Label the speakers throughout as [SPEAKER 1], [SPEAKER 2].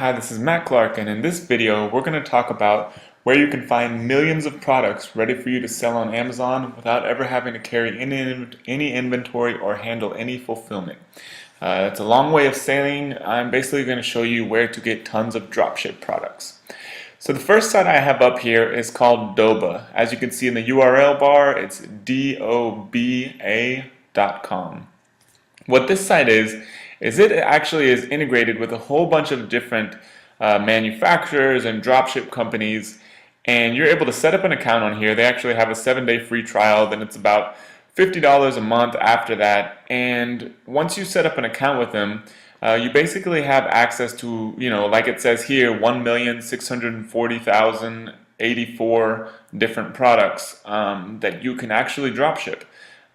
[SPEAKER 1] Hi, this is Matt Clark, and in this video we're going to talk about where you can find millions of products ready for you to sell on Amazon without ever having to carry any inventory or handle any fulfillment. It's a long way of saying I'm basically going to show you where to get tons of dropship products. So the first site I have up here is called Doba. As you can see in the URL bar, it's doba.com. What this site is it actually is integrated with a whole bunch of different manufacturers and dropship companies, and you're able to set up an account on here. They actually have a 7-day free trial, then it's about $50 a month after that, and once you set up an account with them, you basically have access to, like it says here, 1,640,084 different products that you can actually dropship.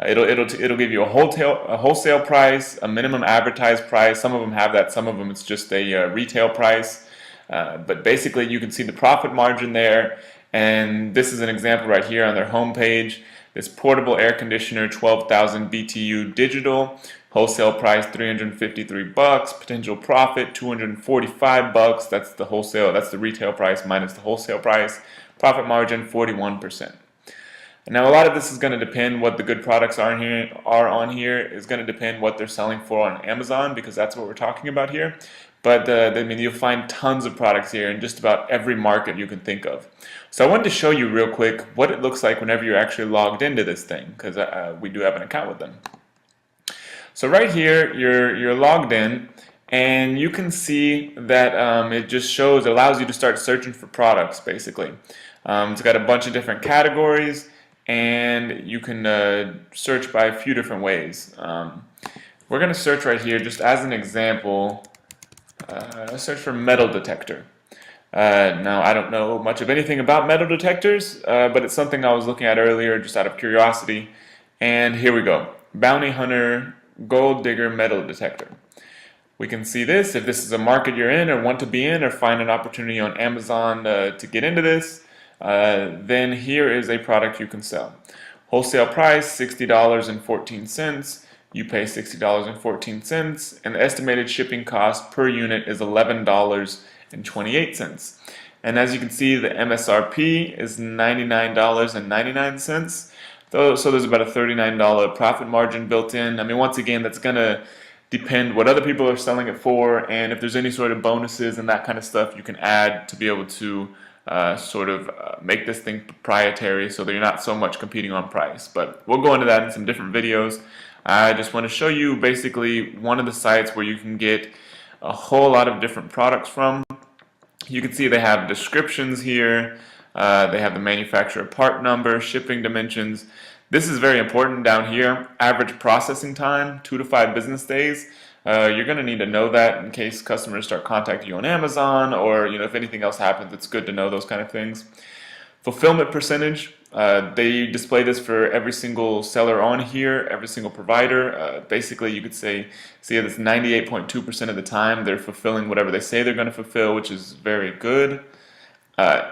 [SPEAKER 1] It'll give you a wholesale price, a minimum advertised price. Some of them have that, some of them it's just a retail price. But basically you can see the profit margin there, and this is an example right here on their homepage. This portable air conditioner, 12,000 BTU digital, wholesale price $353, potential profit $245. That's the wholesale, that's the retail price minus the wholesale price. Profit margin 41%. Now a lot of this is going to depend what the good products are on here is going to depend what they're selling for on Amazon, because that's what we're talking about here. But I mean, you'll find tons of products here in just about every market you can think of. So I wanted to show you real quick what it looks like whenever you're actually logged into this thing, because we do have an account with them. So right here you're logged in, and you can see that it just allows you to start searching for products basically. It's got a bunch of different categories, and you can search by a few different ways. We're going to search right here just as an example. Search for metal detector. Now I don't know much of anything about metal detectors, but it's something I was looking at earlier just out of curiosity, and here we go. Bounty Hunter Gold Digger Metal Detector. We can see this if this is a market you're in or want to be in or find an opportunity on Amazon to get into this. Then here is a product you can sell. Wholesale price $60.14. You pay $60.14, and the estimated shipping cost per unit is $11.28. And as you can see, the MSRP is $99.99. So there's about a $39 profit margin built in. I mean, once again, that's going to depend what other people are selling it for, and if there's any sort of bonuses and that kind of stuff you can add to be able to make this thing proprietary so that you're not so much competing on price. But we'll go into that in some different videos. I just want to show you basically one of the sites where you can get a whole lot of different products from. You can see they have descriptions here, they have the manufacturer part number, shipping dimensions. This is very important down here. Average processing time, 2 to 5 business days. You're going to need to know that in case customers start contacting you on Amazon, or if anything else happens, it's good to know those kind of things. Fulfillment percentage, they display this for every single seller on here, every single provider. Basically, you could see that it's 98.2% of the time they're fulfilling whatever they say they're going to fulfill, which is very good.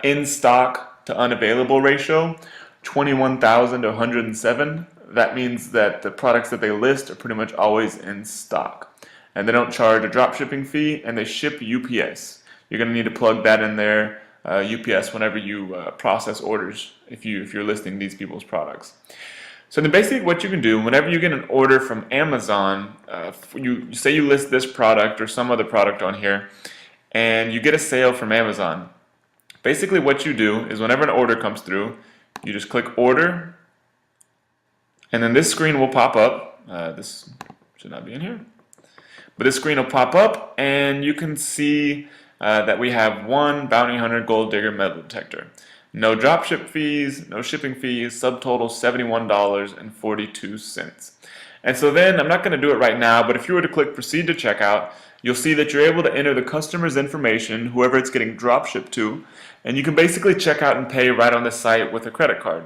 [SPEAKER 1] In stock to unavailable ratio, 21,000 to 107. That means that the products that they list are pretty much always in stock. And they don't charge a drop shipping fee, and they ship UPS. You're going to need to plug that in there, UPS, whenever you process orders, if you're listing these people's products. So then basically what you can do, whenever you get an order from Amazon, you say you list this product or some other product on here, and you get a sale from Amazon. Basically what you do is whenever an order comes through, you just click order, and then this screen will pop up. This should not be in here. But this screen will pop up, and you can see that we have one Bounty Hunter Gold Digger Metal Detector. No dropship fees, no shipping fees, subtotal $71.42. And so then, I'm not going to do it right now, but if you were to click Proceed to Checkout, you'll see that you're able to enter the customer's information, whoever it's getting dropshipped to, and you can basically check out and pay right on the site with a credit card.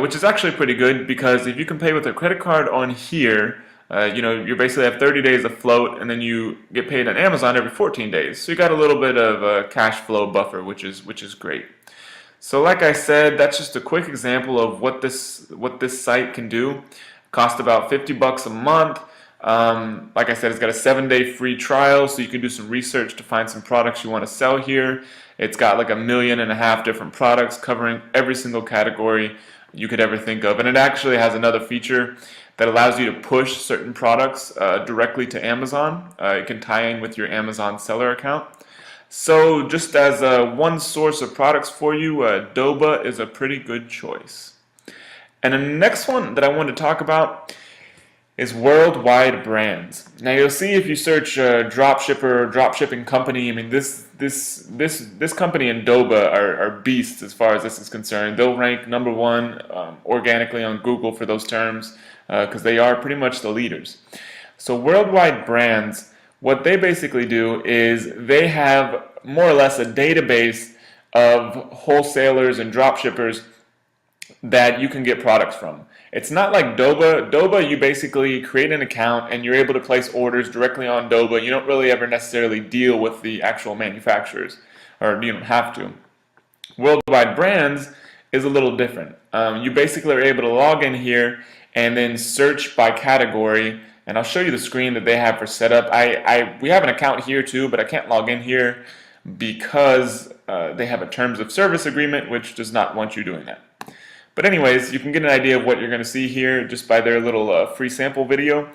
[SPEAKER 1] Which is actually pretty good, because if you can pay with a credit card on here, you basically have 30 days of float, and then you get paid on Amazon every 14 days. So you got a little bit of a cash flow buffer, which is great. So like I said, that's just a quick example of what this site can do. Cost about $50 a month. Like I said, it's got a 7-day free trial, so you can do some research to find some products you want to sell here. It's got like 1.5 million different products covering every single category you could ever think of. And it actually has another feature that allows you to push certain products directly to Amazon. It can tie in with your Amazon seller account. So just as one source of products for you, Doba is a pretty good choice. And the next one that I want to talk about is Worldwide Brands. Now you'll see if you search dropshipper or dropshipping company, I mean this company and Doba are beasts as far as this is concerned. They'll rank #1 organically on Google for those terms because they are pretty much the leaders. So Worldwide Brands, what they basically do is they have more or less a database of wholesalers and dropshippers that you can get products from. It's not like Doba. Doba, you basically create an account and you're able to place orders directly on Doba. You don't really ever necessarily deal with the actual manufacturers, or you don't have to. Worldwide Brands is a little different. You basically are able to log in here and then search by category, and I'll show you the screen that they have for setup. We have an account here too, but I can't log in here because they have a terms of service agreement which does not want you doing that. But anyways, you can get an idea of what you're going to see here just by their little free sample video.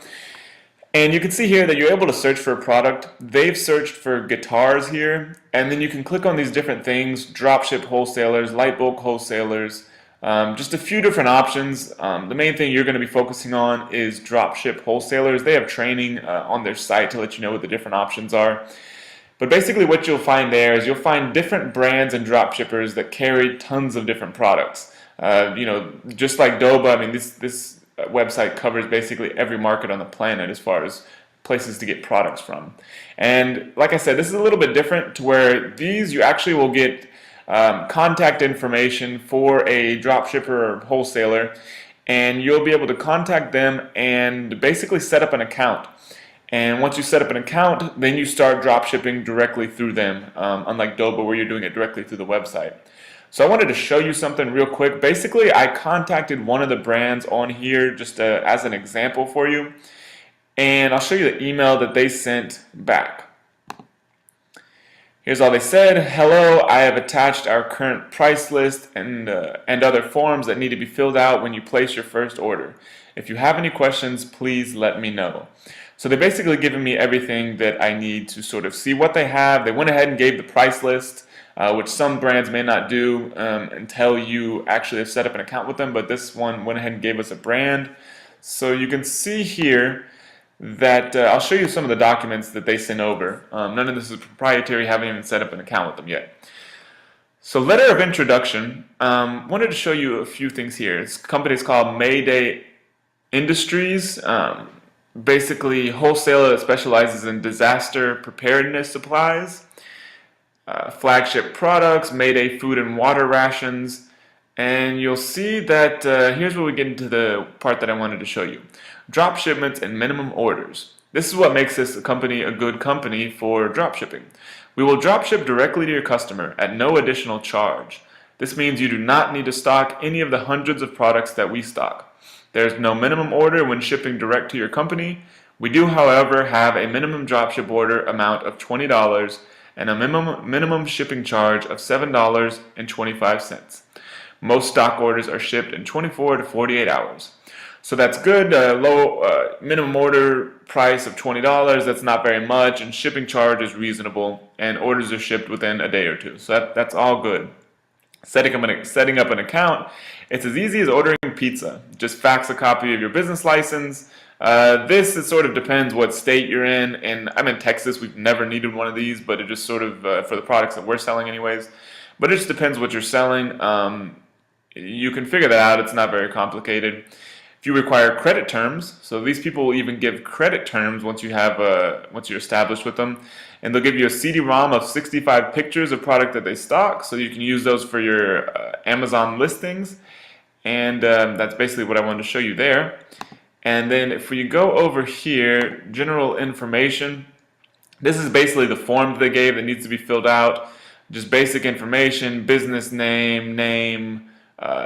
[SPEAKER 1] And you can see here that you're able to search for a product. They've searched for guitars here, and then you can click on these different things: dropship wholesalers, light bulk wholesalers, just a few different options. The main thing you're going to be focusing on is dropship wholesalers. They have training on their site to let you know what the different options are. But basically what you'll find there is you'll find different brands and dropshippers that carry tons of different products. Just like Doba, I mean, this website covers basically every market on the planet as far as places to get products from. And like I said, this is a little bit different to where these you actually will get contact information for a dropshipper or wholesaler, and you'll be able to contact them and basically set up an account. And once you set up an account, then you start dropshipping directly through them, unlike Doba where you're doing it directly through the website. So I wanted to show you something real quick. Basically, I contacted one of the brands on here just as an example for you. And I'll show you the email that they sent back. Here's all they said. Hello, I have attached our current price list and other forms that need to be filled out when you place your first order. If you have any questions, please let me know. So they're basically giving me everything that I need to sort of see what they have. They went ahead and gave the price list, which some brands may not do until you actually have set up an account with them, but this one went ahead and gave us a brand. So you can see here that I'll show you some of the documents that they sent over. None of this is proprietary, haven't even set up an account with them yet. So letter of introduction, wanted to show you a few things here. This company is called Mayday Industries, basically wholesaler that specializes in disaster preparedness supplies. Flagship products, Mayday food and water rations, and you'll see that here's where we get into the part that I wanted to show you. Drop shipments and minimum orders. This is what makes this company a good company for drop shipping. We will drop ship directly to your customer at no additional charge. This means you do not need to stock any of the hundreds of products that we stock. There's no minimum order when shipping direct to your company. We do, however, have a minimum dropship order amount of $20 and a minimum shipping charge of $7.25. Most stock orders are shipped in 24 to 48 hours. So that's good. Low minimum order price of $20. That's not very much, and shipping charge is reasonable, and orders are shipped within a day or two. So that's all good. Setting up an account, it's as easy as ordering pizza. Just fax a copy of your business license. This sort of depends what state you're in, and I'm in Texas. We've never needed one of these, but it just sort of for the products that we're selling anyways. But it just depends what you're selling. You can figure that out. It's not very complicated. If you require credit terms, so these people will even give credit terms once you're established with them, and they'll give you a CD-ROM of 65 pictures of product that they stock, so you can use those for your Amazon listings. And that's basically what I wanted to show you there. And then if we go over here, general information, this is basically the form they gave that needs to be filled out. Just basic information, business name,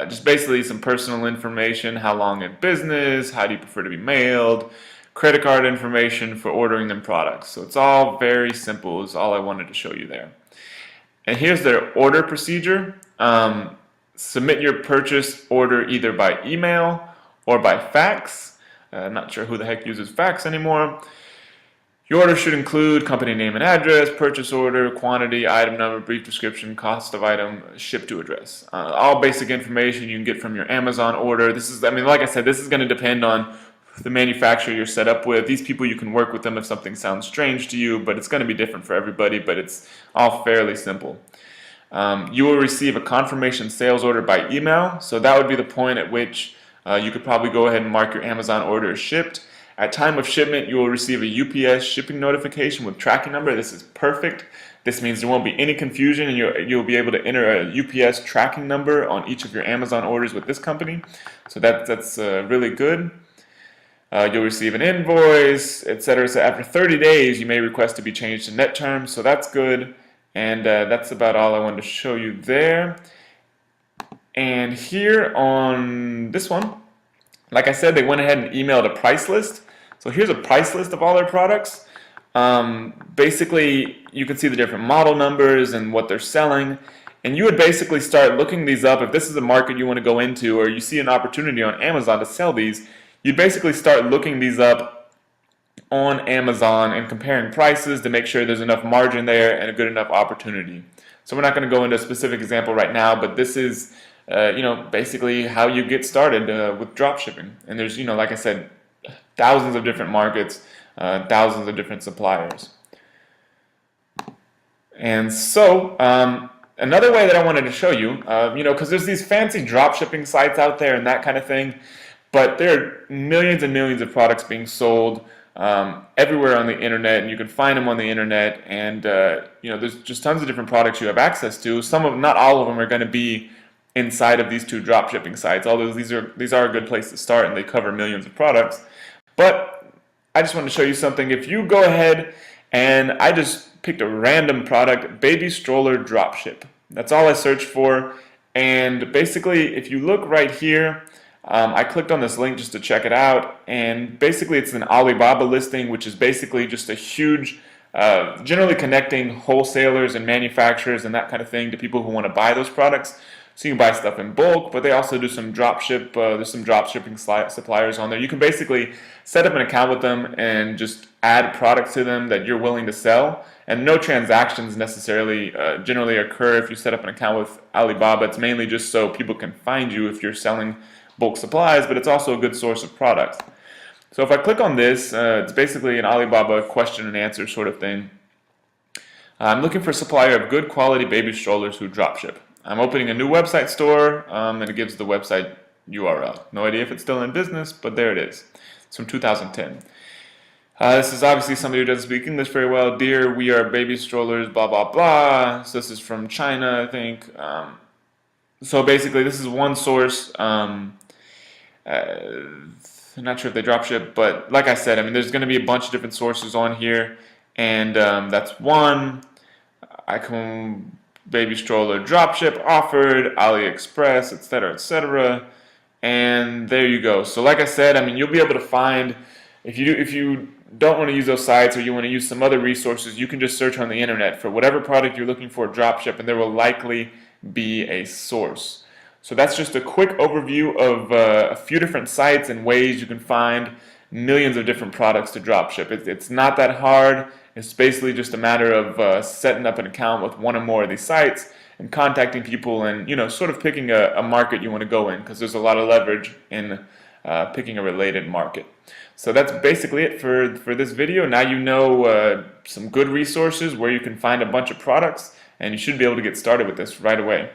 [SPEAKER 1] just basically some personal information, how long in business, how do you prefer to be mailed, credit card information for ordering them products. So it's all very simple is all I wanted to show you there. And here's their order procedure. Submit your purchase order either by email or by fax. I'm not sure who the heck uses fax anymore. Your order should include company name and address, purchase order, quantity, item number, brief description, cost of item, ship to address. All basic information you can get from your Amazon order. This is, I mean, like I said, this is going to depend on the manufacturer you're set up with. These people, you can work with them if something sounds strange to you, but it's going to be different for everybody, but it's all fairly simple. You will receive a confirmation sales order by email, so that would be the point at which you could probably go ahead and mark your Amazon order as shipped. At time of shipment, you will receive a UPS shipping notification with tracking number. This is perfect. This means there won't be any confusion, and you'll be able to enter a UPS tracking number on each of your Amazon orders with this company. So that's really good. You'll receive an invoice, etc. So after 30 days, you may request to be changed to net terms. So that's good. And that's about all I wanted to show you there. And here on this one, like I said, they went ahead and emailed a price list. So here's a price list of all their products. Basically, you can see the different model numbers and what they're selling. And you would basically start looking these up. If this is a market you want to go into, or you see an opportunity on Amazon to sell these, you basically start looking these up on Amazon and comparing prices to make sure there's enough margin there and a good enough opportunity. So we're not going to go into a specific example right now, but this is basically how you get started with drop shipping. And there's, like I said, thousands of different markets, thousands of different suppliers. And so another way that I wanted to show you, because there's these fancy drop shipping sites out there and that kind of thing, but there are millions and millions of products being sold everywhere on the internet, and you can find them on the internet, and there's just tons of different products you have access to. Some of them, not all of them, are going to be inside of these two drop shipping sites, although these are a good place to start and they cover millions of products. But I just wanted to show you something. If you go ahead, and I just picked a random product, baby stroller dropship. That's all I searched for, and basically if you look right here, I clicked on this link just to check it out, and basically it's an Alibaba listing, which is basically just a huge, generally connecting wholesalers and manufacturers and that kind of thing to people who want to buy those products. So you can buy stuff in bulk, but they also do some drop ship. There's some drop shipping suppliers on there. You can basically set up an account with them and just add products to them that you're willing to sell. And no transactions necessarily generally occur if you set up an account with Alibaba. It's mainly just so people can find you if you're selling bulk supplies, but it's also a good source of products. So if I click on this, it's basically an Alibaba question and answer sort of thing. I'm looking for a supplier of good quality baby strollers who drop ship. I'm opening a new website store, and it gives the website URL. No idea if it's still in business, but there it is. It's from 2010. This is obviously somebody who doesn't speak English very well. Dear, we are baby strollers, blah, blah, blah. So this is from China, I think. So basically, this is one source. I'm not sure if they drop ship, but like I said, I mean, there's going to be a bunch of different sources on here, and that's one. Baby stroller dropship offered, AliExpress, etc., etc. And there you go. So like I said, I mean, you'll be able to find, if you don't want to use those sites or you want to use some other resources, you can just search on the internet for whatever product you're looking for dropship, and there will likely be a source. So that's just a quick overview of a few different sites and ways you can find millions of different products to dropship. It's not that hard. It's basically just a matter of setting up an account with one or more of these sites and contacting people and sort of picking a market you want to go in, because there's a lot of leverage in picking a related market. So that's basically it for this video. Now you know some good resources where you can find a bunch of products, and you should be able to get started with this right away.